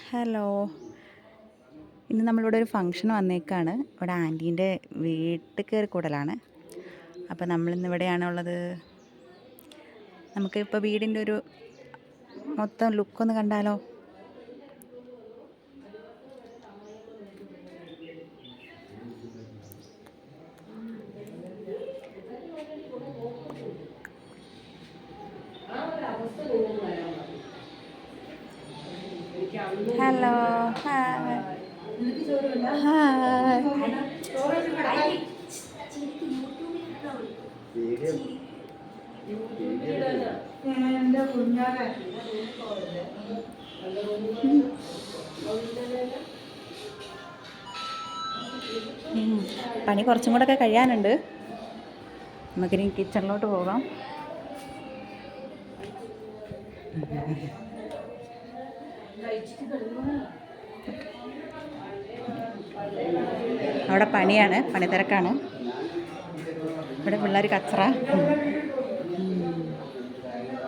Hello. ഇന്ന് നമ്മളിവിടെ ഒരു ഫംഗ്ഷൻ വന്നേക്കാണ്. ഇവിടെ ആൻറ്റീൻ്റെ വീട്ടിൽ കയറി കൂടലാണ്. അപ്പോൾ നമ്മളിന്ന് ഇവിടെയാണുള്ളത്. നമുക്കിപ്പോൾ വീടിൻ്റെ ഒരു മൊത്തം ലുക്കൊന്ന് കണ്ടാലോ? ഹലോ. ഹായ്. ഹായ്. പണി കുറച്ചും കൂടെ ഒക്കെ കഴിയാനുണ്ട്. നമുക്കിനി കിച്ചണിലോട്ട് പോകാം. അവിടെ പണിയാണ്, പണിത്തിരക്കാണ്. ഇവിടെ പിള്ളേർ കച്ചറ.